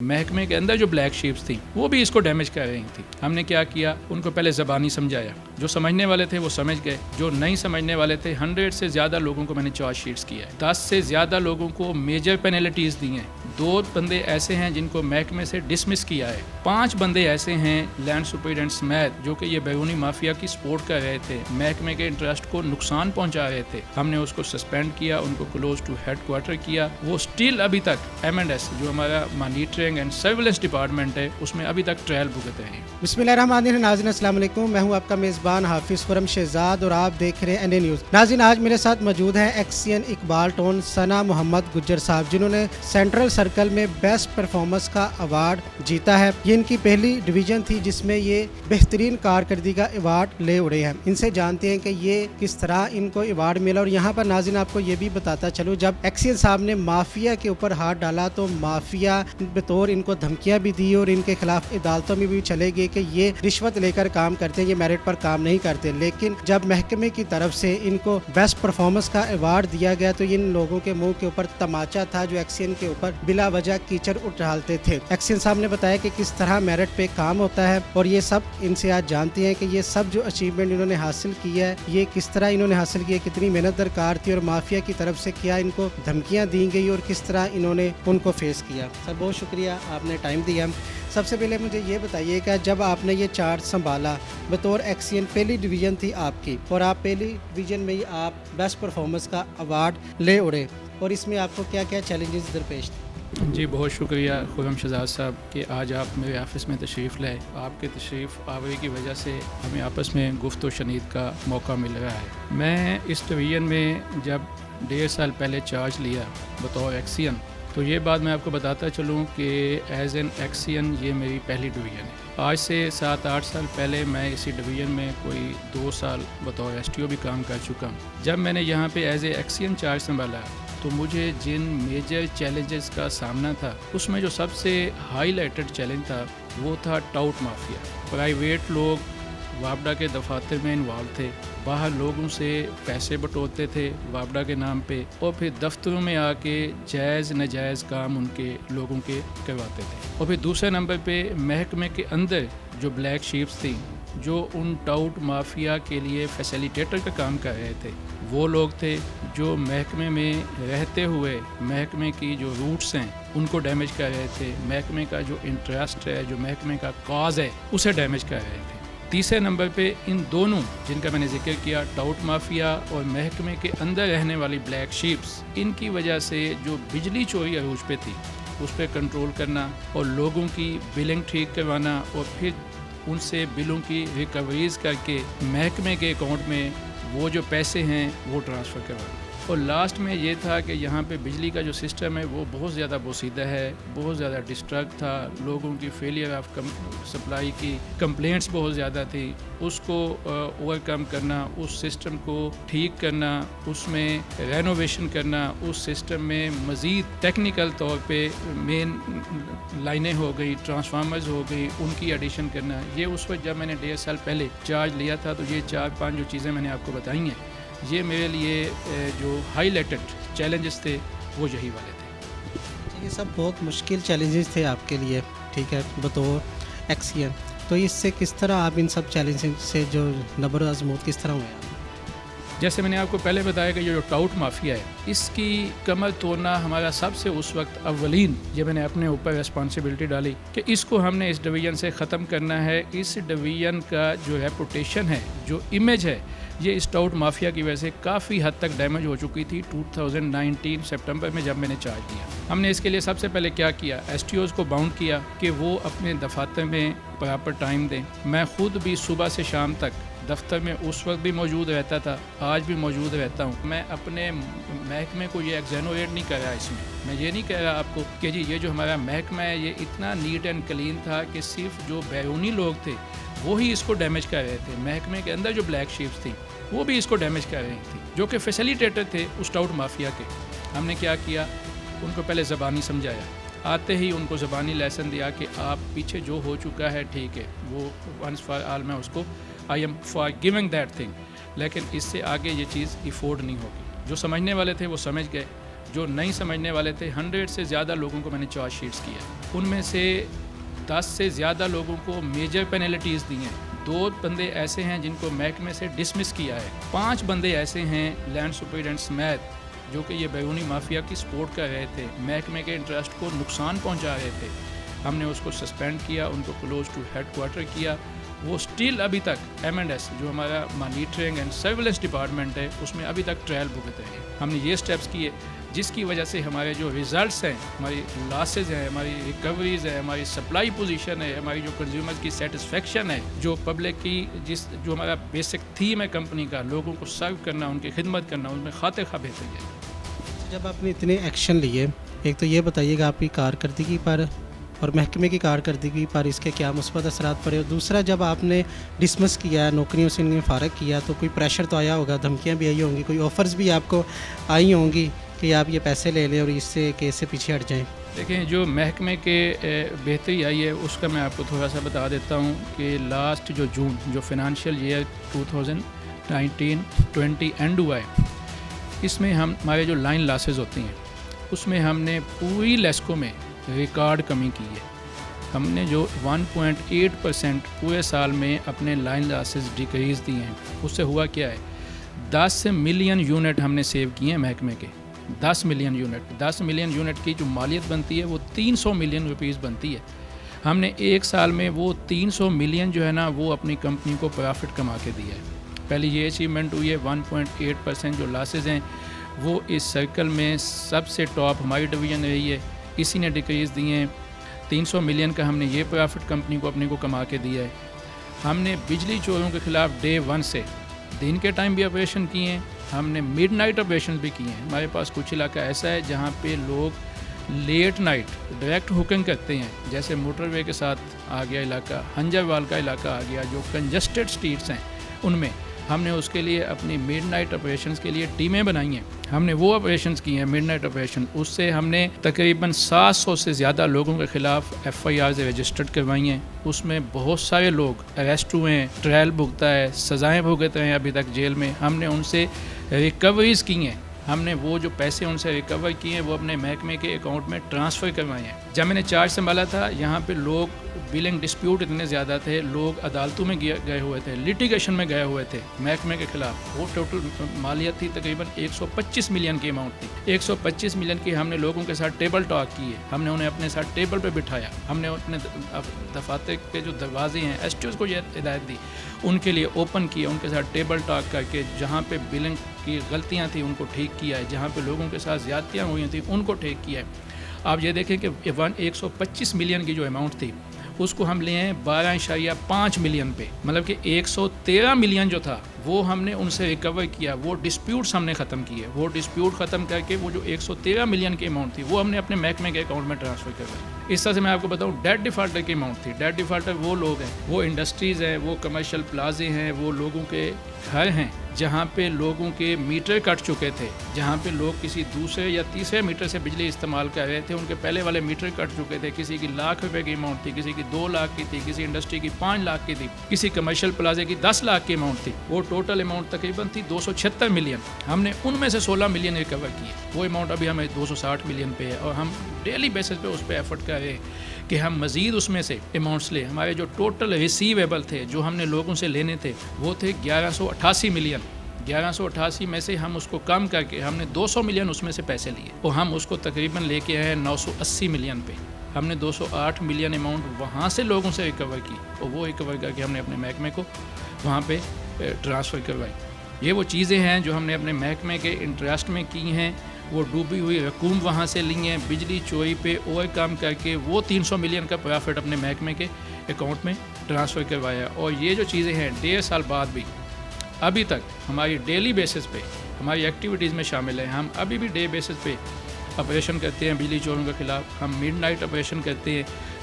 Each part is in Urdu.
محکمے کے اندر جو بلیک شیپس تھیں وہ بھی اس کو ڈیمیج کر رہی تھیں. ہم نے کیا کیا, ان کو پہلے زبانی سمجھایا. جو سمجھنے والے تھے وہ سمجھ گئے, جو نہیں سمجھنے والے تھے 100 سے زیادہ لوگوں کو میں نے چارج شیٹس کیا ہے. 10 سے زیادہ لوگوں کو میجر پینلٹیز دی ہیں. 2 بندے ایسے ہیں جن کو محکمے سے ڈسمس کیا ہے. 5 بندے ایسے ہیں لینڈ سپرنٹینڈنٹ سمیت جو کہ یہ بیرونی مافیا کی سپورٹ کر رہے تھے, محکمے کے انٹرسٹ کو نقصان پہنچا رہے تھے. ہم نے اس کو سسپینڈ کیا, ان کو کلوز ٹو ہیڈ کوارٹر کیا. وہ سٹل ابھی تک M&S جو ہمارا مانیٹرنگ اینڈ سرویلنس ڈپارٹمنٹ ہے اس میں ابھی تک ٹرائل بھگت رہے ہیں. بسم اللہ الرحمن الرحیم. ناظرین السلام علیکم, میں ہوں آپ کا میزبان حافظ خرم شہزاد اور آپ دیکھ رہے ہیں NA نیوز. ناظرین آج میرے ساتھ موجود ہیں ایکسین اقبال ٹون ثنا محمد گجر صاحب, جنہوں نے سینٹرل سرکل میں بیسٹ پرفارمنس کا ایوارڈ جیتا ہے. یہ ان کی پہلی ڈویژن تھی جس میں یہ بہترین کارکردگی کا ایوارڈ لے اڑے ہیں. ان سے جانتے ہیں کہ یہ کس طرح ان کو ایوارڈ ملا. اور یہاں پر ناظرین آپ کو یہ بھی بتاتا چلوں, جب ایکسین صاحب نے مافیا کے اوپر ہاتھ ڈالا تو مافیا بطور ان کو دھمکیاں بھی دی اور ان کے خلاف عدالتوں میں بھی چلے گئے کہ یہ رشوت لے کر کام کرتے ہیں, یہ میرٹ پر کام نہیں کرتے. لیکن جب محکمے کی طرف سے ان کو بیسٹ پرفارمنس کا ایوارڈ دیا گیا تو ان لوگوں کے منہ کے اوپر تماچا تھا جو ایکسین کے اوپر بلا وجہ کیچڑ اٹھالتے تھے. ایکسین صاحب نے بتایا کہ کس طرح میرٹ پہ کام ہوتا ہے اور یہ سب ان سے آج جانتے ہیں کہ یہ سب جو اچیومنٹ انہوں نے حاصل کیا ہے یہ کس طرح انہوں نے حاصل کیا, کتنی محنت درکار تھی اور مافیا کی طرف سے کیا ان کو دھمکیاں دی گئی اور کس طرح انہوں نے ان کو فیس کیا. سر بہت شکریہ, آپ نے ٹائم دیا. سب سے پہلے مجھے یہ بتائیے کہ جب آپ نے یہ چارج سنبھالا بطور ایکسین, پہلی ڈویژن تھی آپ کی اور آپ پہلی ڈویژن میں ہی آپ بیسٹ پرفارمنس کا ایوارڈ لے اڑے, اور اس میں آپ کو کیا کیا چیلنجز درپیش تھے؟ جی بہت شکریہ خرم شہزاد صاحب کہ آج آپ میرے آفس میں تشریف لائے. آپ کے تشریف آوری کی وجہ سے ہمیں آپس میں گفت و شنید کا موقع مل رہا ہے. میں اس ڈویژن میں جب 1.5 سال پہلے چارج لیا بطور ایکسین تو یہ بات میں آپ کو بتاتا چلوں کہ ایز این ایکسین یہ میری پہلی ڈویژن ہے. آج سے 7-8 سال پہلے میں اسی ڈویژن میں کوئی 2 سال بطور STO بھی کام کر چکا ہوں. جب میں نے یہاں پہ ایز اے ایکسین چارج سنبھالا تو مجھے جن میجر چیلنجز کا سامنا تھا اس میں جو سب سے ہائی لائٹڈ چیلنج تھا وہ تھا ٹاؤٹ مافیا. پرائیویٹ لوگ وابڈا کے دفاتر میں انوالو تھے, باہر لوگوں سے پیسے بٹورتے تھے وابڈا کے نام پہ اور پھر دفتروں میں آ کے جائز ناجائز کام ان کے لوگوں کے کرواتے تھے. اور پھر دوسرے نمبر پہ محکمے کے اندر جو بلیک شیپس تھیں جو ان ٹاؤٹ مافیا کے لیے فیسیلیٹیٹر کا کام کر رہے تھے, وہ لوگ تھے جو محکمے میں رہتے ہوئے محکمے کی جو روٹس ہیں ان کو ڈیمیج کر رہے تھے, محکمے کا جو انٹرسٹ ہے جو محکمے کا کاز ہے اسے ڈیمیج کر رہے تھے. تیسرے نمبر پہ ان دونوں جن کا میں نے ذکر کیا ٹاؤٹ مافیا اور محکمے کے اندر رہنے والی بلیک شیپس, ان کی وجہ سے جو بجلی چوری عروج پہ تھی اس پہ کنٹرول کرنا اور لوگوں کی بلنگ ٹھیک کروانا اور پھر ان سے بلوں کی ریکوریز کر کے محکمے کے اکاؤنٹ میں وہ جو پیسے ہیں وہ ٹرانسفر کروانا. اور لاسٹ میں یہ تھا کہ یہاں پہ بجلی کا جو سسٹم ہے وہ بہت زیادہ بوسیدہ ہے, بہت زیادہ ڈسٹرکٹ تھا, لوگوں کی فیلئر آف سپلائی کی کمپلینٹس بہت زیادہ تھی. اس کو اوور کم کرنا, اس سسٹم کو ٹھیک کرنا, اس میں رینوویشن کرنا, اس سسٹم میں مزید ٹیکنیکل طور پہ مین لائنیں ہو گئی, ٹرانسفارمرز ہو گئی, ان کی ایڈیشن کرنا. یہ اس وقت جب میں نے 1.5 سال پہلے چارج لیا تھا تو یہ 4-5 جو چیزیں میں نے آپ کو بتائی ہیں یہ میرے لیے جو ہائی لائٹڈ چیلنجز تھے وہ یہی والے تھے. یہ سب بہت مشکل چیلنجز تھے آپ کے لیے, ٹھیک ہے, بطور ایکسین. تو اس سے کس طرح آپ ان سب چیلنجز سے جو نبر آزمود کس طرح ہوئے؟ جیسے میں نے آپ کو پہلے بتایا کہ یہ جو ٹاؤٹ مافیا ہے اس کی کمر توڑنا ہمارا سب سے اس وقت اولین یہ میں نے اپنے اوپر ریسپانسبلٹی ڈالی کہ اس کو ہم نے اس ڈویژن سے ختم کرنا ہے. اس ڈویژن کا جو ریپوٹیشن ہے, جو امیج ہے, یہ اس ٹاؤٹ مافیا کی وجہ سے کافی حد تک ڈیمیج ہو چکی تھی 2019 سپٹمبر میں جب میں نے چارج لیا. ہم نے اس کے لیے سب سے پہلے کیا کیا, STOs کو باؤنڈ کیا کہ وہ اپنے دفاتر میں پراپر ٹائم دیں. میں خود بھی صبح سے شام تک دفتر میں اس وقت بھی موجود رہتا تھا, آج بھی موجود رہتا ہوں. میں اپنے محکمے کو یہ ایگزینوریٹ نہیں کر رہا, اس میں یہ نہیں کہہ رہا آپ کو کہ جی یہ جو ہمارا محکمہ ہے یہ اتنا نیٹ اینڈ کلین تھا کہ صرف جو بیرونی لوگ تھے وہی اس کو ڈیمیج کر رہے تھے. محکمے کے اندر جو بلیک شیپس تھیں وہ بھی اس کو ڈیمیج کر رہی تھیں جو کہ فیسیلیٹیٹر تھے اس ٹاؤٹ مافیا کے. ہم نے کیا کیا, ان کو پہلے زبانی سمجھایا, آتے ہی ان کو زبانی لیسن دیا کہ آپ پیچھے جو ہو چکا ہے ٹھیک ہے, وہ ونس فار آل میں اس کو I am for giving that thing, لیکن اس سے آگے یہ چیز افورڈ نہیں ہوگی. جو سمجھنے والے تھے وہ سمجھ گئے, جو نہیں سمجھنے والے تھے 100 سے زیادہ لوگوں کو میں نے چارج شیٹس کیا، ان میں سے 10 سے زیادہ لوگوں کو میجر پینلٹیز دی ہیں، 2 بندے ایسے ہیں جن کو محکمے سے ڈسمس کیا ہے، 5 بندے ایسے ہیں لینڈ سپرنٹینڈنٹ سمیت جو کہ یہ بیرونی مافیا کی سپورٹ کر رہے تھے، محکمے کے انٹرسٹ کو نقصان پہنچا رہے تھے، ہم نے اس کو سسپینڈ کیا، ان کو کلوز ٹو ہیڈ کوارٹر کیا، وہ اسٹل ابھی تک M&S جو ہمارا مانیٹرنگ اینڈ سرویلنس ڈپارٹمنٹ ہے اس میں ابھی تک ٹرائل بھگت رہے ہیں۔ ہم نے یہ سٹیپس کیے جس کی وجہ سے ہمارے جو ریزلٹس ہیں، ہماری لاسز ہیں، ہماری ریکوریز ہے، ہماری سپلائی پوزیشن ہے، ہماری جو کنزیومر کی سیٹسفیکشن ہے، جو پبلک کی جو ہمارا بیسک تھیم ہے کمپنی کا، لوگوں کو سرو کرنا، ان کی خدمت کرنا، ان میں خاطر خواہ بہتری ہے۔ جب آپ نے اتنے ایکشن لیے، ایک تو یہ بتائیے گا آپ کی کارکردگی پر اور محکمے کی کارکردگی پر اس کے کیا مثبت اثرات پڑے، اور دوسرا جب آپ نے ڈسمس کیا، نوکریوں سے انہیں فارغ کیا، تو کوئی پریشر تو آیا ہوگا، دھمکیاں بھی آئی ہوں گی، کوئی آفرز بھی آپ کو آئی ہوں گی کہ آپ یہ پیسے لے لیں اور اس سے کیس سے پیچھے ہٹ جائیں؟ دیکھیں، جو محکمے کے بہتری آئی ہے اس کا میں آپ کو تھوڑا سا بتا دیتا ہوں کہ لاسٹ جو جون جو فنانشیل ایئر 2019-20 اینڈ ہوا ہے، اس میں ہمارے جو لائن لاسز ہوتی ہیں اس میں ہم نے پوری لیسکو میں ریکارڈ کمی کی ہے۔ ہم نے جو 1.8% پورے سال میں اپنے لائن لاسز ڈیکریز دیے ہیں، اس سے ہوا کیا ہے، 10 ملین یونٹ ہم نے سیو کیے ہیں محکمے کے، 10 ملین یونٹ کی جو مالیت بنتی ہے وہ 300 ملین روپیز بنتی ہے۔ ہم نے ایک سال میں وہ 300 ملین جو ہے نا وہ اپنی کمپنی کو پرافٹ کما کے دیا ہے۔ پہلی یہ اچیومنٹ ہوئی ہے، 1.8% جو لاسز ہیں وہ اس سرکل میں سب سے ٹاپ ہماری ڈویژن رہی ہے، اسی نے ڈیکریز دیے ہیں۔ 300 ملین کا ہم نے یہ پرافٹ کمپنی کو اپنے کو کما کے دیا ہے۔ ہم نے بجلی چوروں کے خلاف ڈے 1 سے دن کے ٹائم بھی آپریشن کیے ہیں، ہم نے مڈ نائٹ آپریشن بھی کیے ہیں۔ ہمارے پاس کچھ علاقہ ایسا ہے جہاں پہ لوگ لیٹ نائٹ ڈائریکٹ ہوکنگ کرتے ہیں، جیسے موٹر وے کے ساتھ آ گیا علاقہ، ہنجر وال کا علاقہ آ گیا، جو کنجسٹڈ سٹریٹس ہیں ان میں ہم نے اس کے لیے اپنی مڈ نائٹ آپریشنز کے لیے ٹیمیں بنائی ہیں، ہم نے وہ آپریشنز کی ہیں مڈ نائٹ آپریشن، اس سے ہم نے تقریباً 700 سے زیادہ لوگوں کے خلاف FIRs رجسٹرڈ کروائی ہیں۔ اس میں بہت سارے لوگ اریسٹ ہوئے ہیں، ٹرائل بھگتا ہے، سزائیں بھگت رہے ہیں ابھی تک جیل میں۔ ہم نے ان سے ریکوریز کی ہیں، ہم نے وہ جو پیسے ان سے ریکور کیے ہیں وہ اپنے محکمے کے اکاؤنٹ میں ٹرانسفر کروائے ہیں۔ جب میں نے چارج سنبھالا تھا یہاں پہ لوگ بلنگ ڈسپیوٹ اتنے زیادہ تھے، لوگ عدالتوں میں گئے ہوئے تھے، لیٹیگیشن میں گئے ہوئے تھے محکمے کے خلاف۔ وہ ٹوٹل مالیت تھی تقریباً 125 ملین کی اماؤنٹ تھی۔ 125 ملین کی ہم نے لوگوں کے ساتھ ٹیبل ٹاک کی ہے، ہم نے انہیں اپنے ساتھ ٹیبل پہ بٹھایا، ہم نے اپنے دفاتر کے جو دروازے ہیں STOs کو یہ ہدایت دی، ان کے لیے اوپن کیا، ان کے ساتھ ٹیبل ٹاک کر کے جہاں پہ بلنگ کی غلطیاں تھیں ان کو ٹھیک کیا ہے، جہاں پہ لوگوں کے ساتھ زیادتیاں ہوئی تھیں ان کو ٹھیک کیا ہے۔ آپ یہ دیکھیں کہ 125 ملین کی جو اماؤنٹ تھی اس کو ہم لے ہیں 12.5 ملین پہ، مطلب کہ 113 ملین جو تھا وہ ہم نے ان سے ریکور کیا، وہ ڈسپیوٹس ہم نے ختم کیے، وہ ڈسپیوٹ ختم کر کے وہ جو 113 ملین کی اماؤنٹ تھی وہ ہم نے اپنے محکمے کے اکاؤنٹ میں ٹرانسفر کروائی۔ اس طرح سے میں آپ کو بتاؤں ڈیٹ ڈیفالٹر کی اماؤنٹ تھی، ڈیٹ ڈیفالٹر وہ لوگ ہیں، وہ انڈسٹریز ہیں، وہ کمرشل پلازے ہیں، وہ لوگوں کے گھر ہیں جہاں پہ لوگوں کے میٹر کٹ چکے تھے، جہاں پہ لوگ کسی دوسرے یا تیسرے میٹر سے بجلی استعمال کر رہے تھے، ان کے پہلے والے میٹر کٹ چکے تھے، کسی کی ₹1,00,000 کی اماؤنٹ تھی، کسی کی 2 لاکھ کی تھی، کسی انڈسٹری کی 5 لاکھ کی تھی، کسی کمرشل پلازے کی 10 لاکھ کی اماؤنٹ تھی، وہ ٹوٹل اماؤنٹ تقریباً تھی 276 ملین۔ ہم نے ان میں سے 16 ملین ریکور کیے، وہ اماؤنٹ ابھی ہمیں 260 ملین پہ ہے، اور ہم ڈیلی بیسس پہ اس پہ ایفرٹ کر رہے ہیں کہ ہم مزید اس میں سے اماؤنٹس لیں۔ ہمارے جو ٹوٹل ریسیویبل تھے جو ہم نے لوگوں سے لینے تھے وہ تھے 1188 ملین، 1188 میں سے ہم اس کو کم کر کے ہم نے 200 ملین اس میں سے پیسے لیے، اور ہم اس کو تقریباً لے کے آئے 980 ملین پہ۔ ہم نے 208 ملین اماؤنٹ وہاں سے لوگوں سے ریکور کی، اور وہ ریکور کر کے ہم نے اپنے محکمے کو وہاں پہ ٹرانسفر کروائی۔ یہ وہ چیزیں ہیں جو ہم نے اپنے محکمے کے انٹرسٹ میں کی ہیں، وہ ڈوبی ہوئی رقوم وہاں سے لی ہیں، بجلی چوری پہ اوور کم کر کے وہ 300 ملین کا پرافٹ اپنے محکمے کے اکاؤنٹ میں ٹرانسفر کروایا۔ اور یہ جو چیزیں ہیں 1.5 سال بعد بھی ابھی تک ہماری ڈیلی بیسس پہ ہماری ایکٹیویٹیز میں شامل ہیں۔ ہم ابھی بھی ڈے بیسس پہ آپریشن کرتے ہیں بجلی چوروں کے خلاف، ہم مڈ نائٹ آپریشن کرتے ہیں،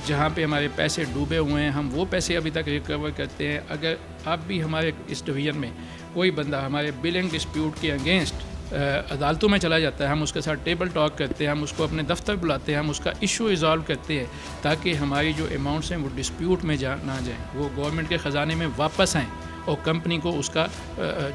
جہاں پہ ہمارے پیسے ڈوبے ہوئے ہیں ہم وہ پیسے ابھی تک ریکور کرتے ہیں۔ اگر اب بھی ہمارے اس ڈویژن میں کوئی بندہ ہمارے بلنگ ڈسپیوٹ کے اگینسٹ عدالتوں میں چلا جاتا ہے، ہم اس کے ساتھ ٹیبل ٹاک کرتے ہیں، ہم اس کو اپنے دفتر بلاتے ہیں، ہم اس کا ایشو ریزالو کرتے ہیں تاکہ ہماری جو اماؤنٹس ہیں وہ ڈسپیوٹ میں نہ جائیں، وہ گورنمنٹ کے خزانے میں واپس آئیں اور کمپنی کو اس کا